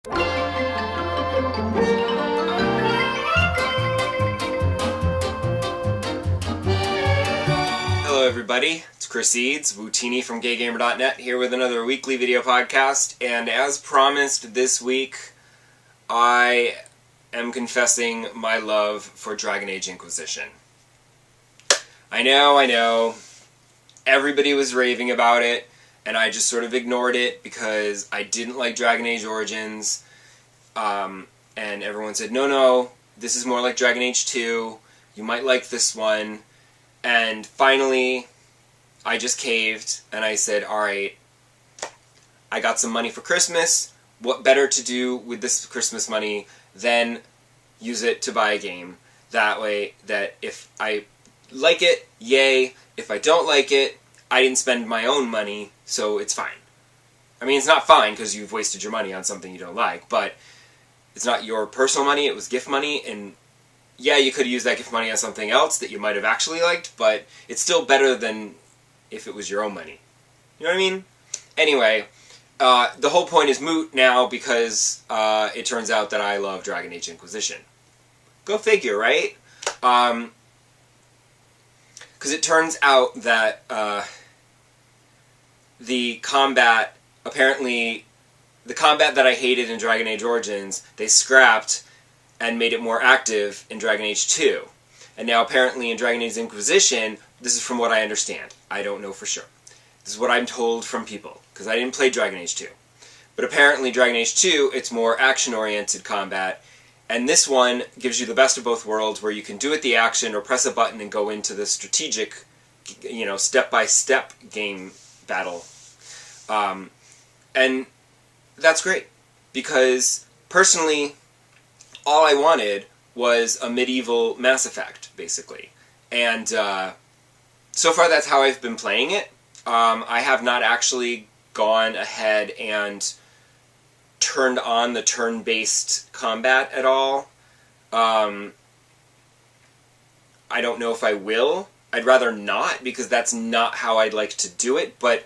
Hello everybody, it's Chris Eads, Wootini from GayGamer.net, here with another weekly video podcast, and as promised this week, I am confessing my love for Dragon Age Inquisition. I know, everybody was raving about it, and I just sort of ignored it because I didn't like Dragon Age Origins, and everyone said, no, this is more like Dragon Age 2, you might like this one, and finally, I just caved, and I said, alright, I got some money for Christmas, what better to do with this Christmas money than use it to buy a game? That way, that if I like it, yay, if I don't like it, I didn't spend my own money, so it's fine. I mean, it's not fine because you've wasted your money on something you don't like, but it's not your personal money, it was gift money, and yeah, you could use that gift money on something else that you might have actually liked, but it's still better than if it was your own money. You know what I mean? Anyway, the whole point is moot now because it turns out that I love Dragon Age Inquisition. Go figure, right? Because it turns out that the combat, apparently, the combat that I hated in Dragon Age Origins, they scrapped and made it more active in Dragon Age 2. And now apparently in Dragon Age Inquisition, this is from what I understand. I don't know for sure. This is what I'm told from people, because I didn't play Dragon Age 2. But apparently Dragon Age 2, it's more action-oriented combat, and this one gives you the best of both worlds, where you can do it the action or press a button and go into the strategic, step-by-step game battle. And that's great, because personally, all I wanted was a medieval Mass Effect, basically. And so far that's how I've been playing it. I have not actually gone ahead and turned on the turn-based combat at all. I don't know if I will. I'd rather not, because that's not how I'd like to do it, but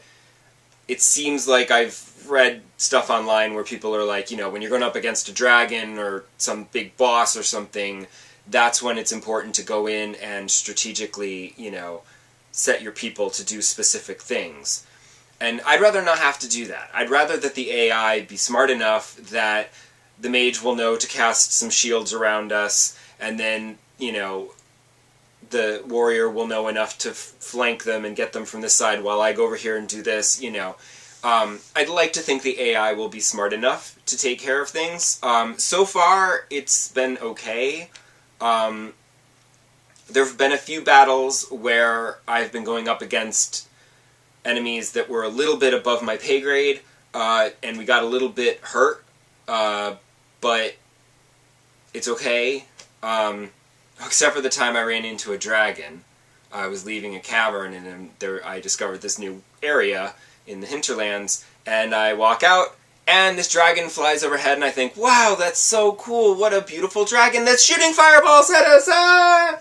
it seems like I've read stuff online where people are like, when you're going up against a dragon or some big boss or something, that's when it's important to go in and strategically, set your people to do specific things. And I'd rather not have to do that. I'd rather that the AI be smart enough that the mage will know to cast some shields around us, and then, the warrior will know enough to flank them and get them from this side while I go over here and do this, I'd like to think the AI will be smart enough to take care of things. So far, it's been okay. There have been a few battles where I've been going up against enemies that were a little bit above my pay grade, and we got a little bit hurt, but it's okay. Except for the time I ran into a dragon. I was leaving a cavern, and there I discovered this new area in the hinterlands, and I walk out, and this dragon flies overhead, and I think, wow, that's so cool, what a beautiful dragon that's shooting fireballs at us, ah!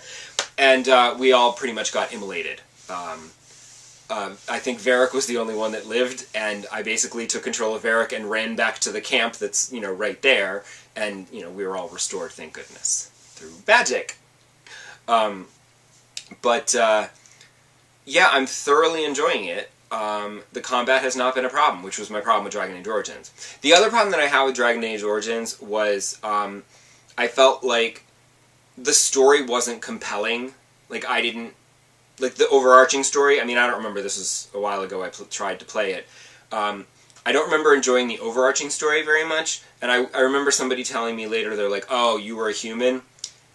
And we all pretty much got immolated. I think Varric was the only one that lived, and I basically took control of Varric and ran back to the camp that's, right there, and, we were all restored, thank goodness, through magic. Yeah, I'm thoroughly enjoying it. The combat has not been a problem, which was my problem with Dragon Age Origins. The other problem that I had with Dragon Age Origins was, I felt like the story wasn't compelling. Like, the overarching story, I mean, I don't remember, this was a while ago I tried to play it. I don't remember enjoying the overarching story very much, and I remember somebody telling me later, they're like, oh, you were a human?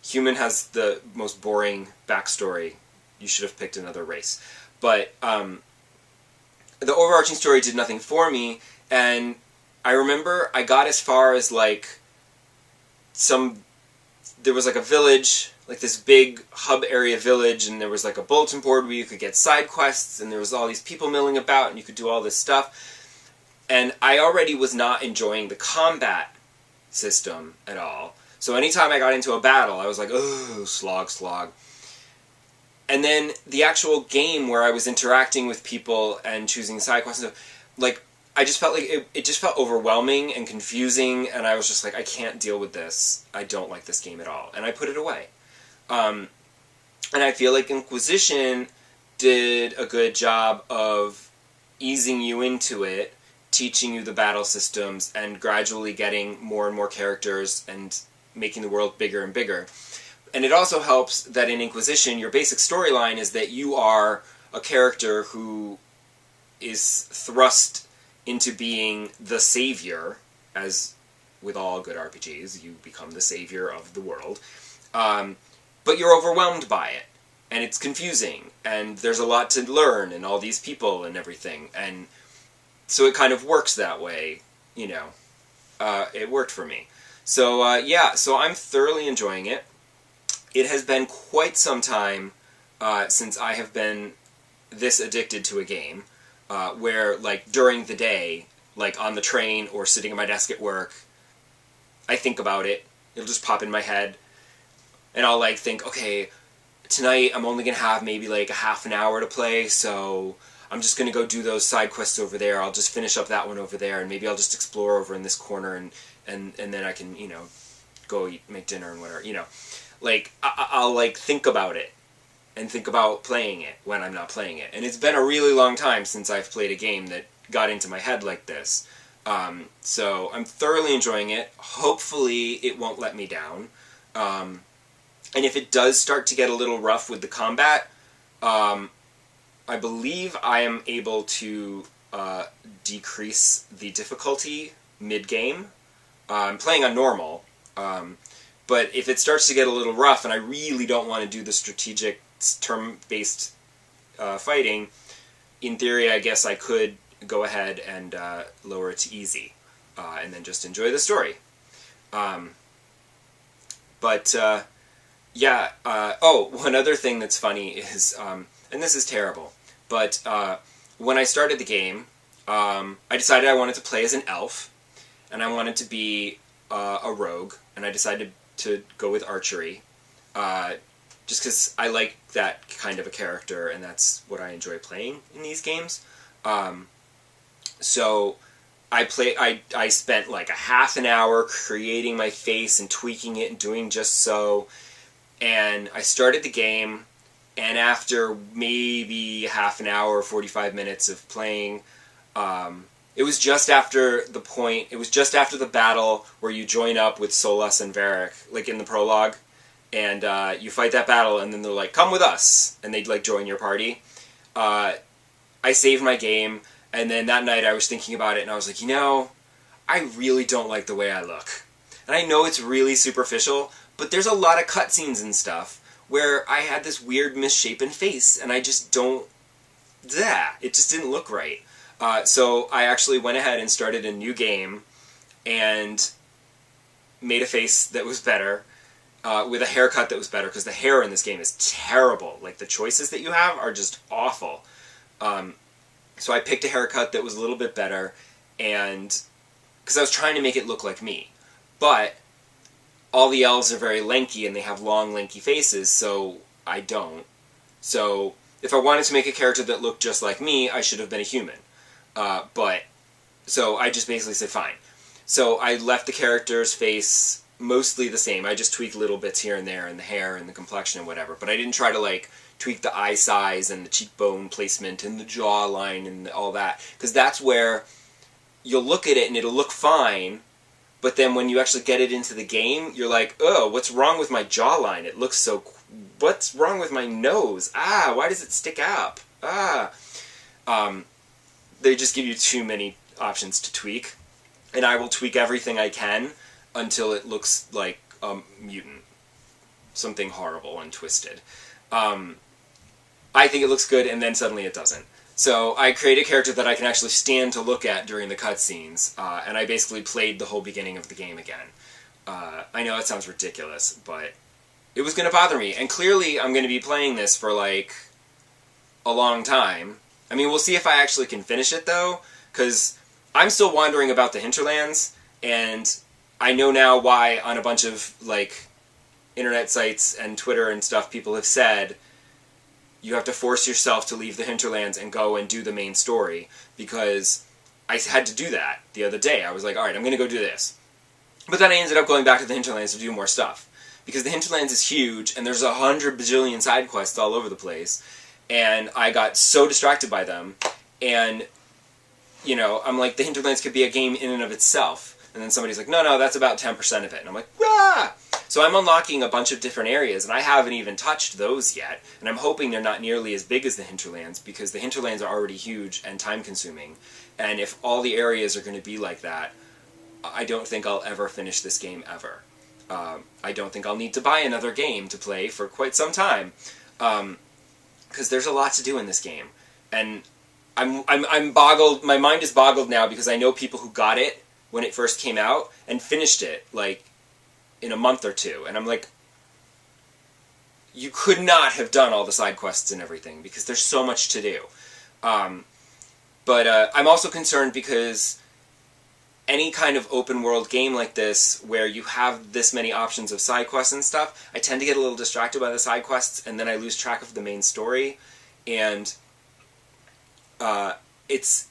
Human has the most boring backstory. You should have picked another race. But, the overarching story did nothing for me, and I remember I got as far as, there was, a village, this big hub area village, and there was, a bulletin board where you could get side quests, and there was all these people milling about, and you could do all this stuff, and I already was not enjoying the combat system at all. So anytime I got into a battle, I was like, oh, slog, slog. And then the actual game where I was interacting with people and choosing side quests and stuff, I just felt like it just felt overwhelming and confusing, and I was just like, I can't deal with this. I don't like this game at all, and I put it away. And I feel like Inquisition did a good job of easing you into it, teaching you the battle systems, and gradually getting more and more characters and making the world bigger and bigger. And it also helps that in Inquisition, your basic storyline is that you are a character who is thrust into being the savior, as with all good RPGs, you become the savior of the world. But you're overwhelmed by it, and it's confusing, and there's a lot to learn, and all these people and everything, and so it kind of works that way, you know. It worked for me. So, yeah, so I'm thoroughly enjoying it. It has been quite some time since I have been this addicted to a game, where, like, during the day, like, on the train or sitting at my desk at work, I think about it. It'll just pop in my head, and I'll, like, think, okay, tonight I'm only going to have maybe, like, a half an hour to play, so I'm just going to go do those side quests over there. I'll just finish up that one over there, and maybe I'll just explore over in this corner, and then I can, you know, go eat, make dinner and whatever, you know. Like, I'll, like, think about it, and think about playing it when I'm not playing it. And it's been a really long time since I've played a game that got into my head like this. So I'm thoroughly enjoying it. Hopefully it won't let me down. And if it does start to get a little rough with the combat, I believe I am able to decrease the difficulty mid-game. I'm playing on normal, but if it starts to get a little rough and I really don't want to do the strategic turn-based fighting, in theory I guess I could go ahead and lower it to easy, and then just enjoy the story. Yeah, oh, one other thing that's funny is, and this is terrible, but when I started the game, I decided I wanted to play as an elf, and I wanted to be a rogue, and I decided to go with archery, just because I like that kind of a character, and that's what I enjoy playing in these games. So I spent like a half an hour creating my face and tweaking it and doing just so, and I started the game, and after maybe half an hour, 45 minutes of playing, it was just after the battle where you join up with Solas and Varric, like in the prologue, and you fight that battle, and then they're like, come with us, and they'd like join your party. I saved my game, and then that night I was thinking about it, and I was like, you know, I really don't like the way I look. And I know it's really superficial, but there's a lot of cutscenes and stuff where I had this weird misshapen face, and I just don't... it just didn't look right. So I actually went ahead and started a new game, and made a face that was better, with a haircut that was better, because the hair in this game is terrible. Like, the choices that you have are just awful. So I picked a haircut that was a little bit better, and... because I was trying to make it look like me. But all the elves are very lanky, and they have long, lanky faces, so I don't. So if I wanted to make a character that looked just like me, I should have been a human. So I just basically said, fine. So I left the character's face mostly the same. I just tweaked little bits here and there, and the hair, and the complexion, and whatever. But I didn't try to, like, tweak the eye size, and the cheekbone placement, and the jawline, and all that. Because that's where you'll look at it, and it'll look fine, but then when you actually get it into the game, you're like, oh, what's wrong with my jawline? It looks so... what's wrong with my nose? Why does it stick up? They just give you too many options to tweak, and I will tweak everything I can until it looks like a mutant. Something horrible and twisted. I think it looks good, and then suddenly it doesn't. So I create a character that I can actually stand to look at during the cutscenes, and I basically played the whole beginning of the game again. I know it sounds ridiculous, but it was going to bother me, and clearly I'm going to be playing this for, like, a long time. I mean, we'll see if I actually can finish it, though, because I'm still wandering about the hinterlands, and I know now why on a bunch of, like, internet sites and Twitter and stuff people have said you have to force yourself to leave the hinterlands and go and do the main story, because I had to do that the other day. I was like, alright, I'm going to go do this. But then I ended up going back to the hinterlands to do more stuff. Because the hinterlands is huge, and there's 100 bajillion side quests all over the place. And I got so distracted by them. And, you know, I'm like, the hinterlands could be a game in and of itself. And then somebody's like, no, that's about 10% of it. And I'm like, rah! So I'm unlocking a bunch of different areas, and I haven't even touched those yet. And I'm hoping they're not nearly as big as the hinterlands, because the hinterlands are already huge and time-consuming. And if all the areas are going to be like that, I don't think I'll ever finish this game ever. I don't think I'll need to buy another game to play for quite some time. Because there's a lot to do in this game. And I'm boggled, my mind is boggled now, because I know people who got it when it first came out, and finished it, like, in a month or two. And I'm like, you could not have done all the side quests and everything, because there's so much to do. But I'm also concerned because any kind of open world game like this, where you have this many options of side quests and stuff, I tend to get a little distracted by the side quests, and then I lose track of the main story, and it's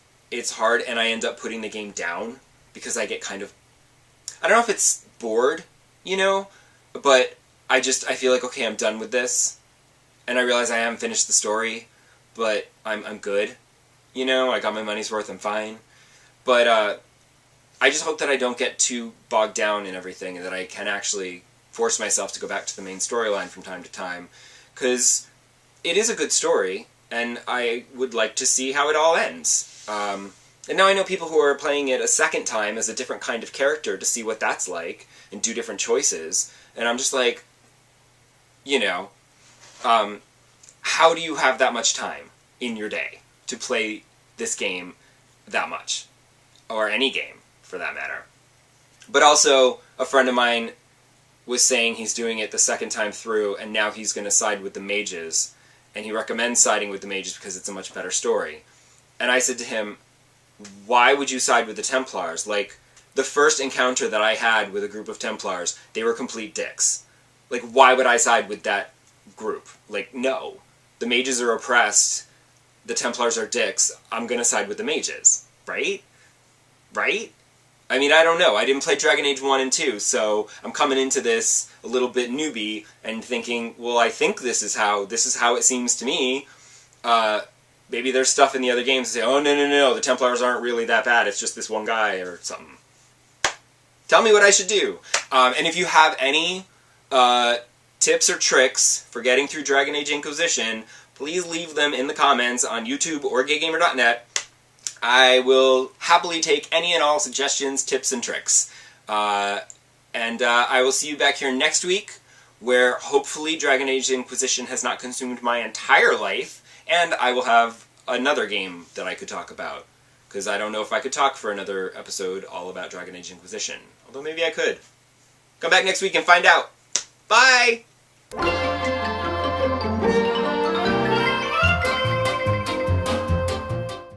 hard, and I end up putting the game down, because I get kind of, I don't know if it's bored, you know, but I feel like, okay, I'm done with this, and I realize I haven't finished the story, but I'm good, you know, I got my money's worth, I'm fine, but I just hope that I don't get too bogged down in everything, and that I can actually force myself to go back to the main storyline from time to time, because it is a good story, and I would like to see how it all ends. And now I know people who are playing it a second time as a different kind of character to see what that's like, and do different choices, and I'm just like, you know, how do you have that much time in your day to play this game that much? Or any game, for that matter. But also, a friend of mine was saying he's doing it the second time through, and now he's going to side with the mages, and he recommends siding with the mages because it's a much better story. And I said to him, why would you side with the Templars? Like, the first encounter that I had with a group of Templars, they were complete dicks. Like, why would I side with that group? Like, no. The mages are oppressed, the Templars are dicks, I'm gonna side with the mages. Right? Right? I mean, I don't know. I didn't play Dragon Age 1 and 2, so I'm coming into this a little bit newbie and thinking, well, I think this is how it seems to me. Maybe there's stuff in the other games that say, oh, no, the Templars aren't really that bad, it's just this one guy or something. Tell me what I should do. And if you have any tips or tricks for getting through Dragon Age Inquisition, please leave them in the comments on YouTube or GayGamer.net. I will happily take any and all suggestions, tips, and tricks. And I will see you back here next week, where hopefully Dragon Age Inquisition has not consumed my entire life, and I will have another game that I could talk about. Because I don't know if I could talk for another episode all about Dragon Age Inquisition. Although maybe I could. Come back next week and find out. Bye!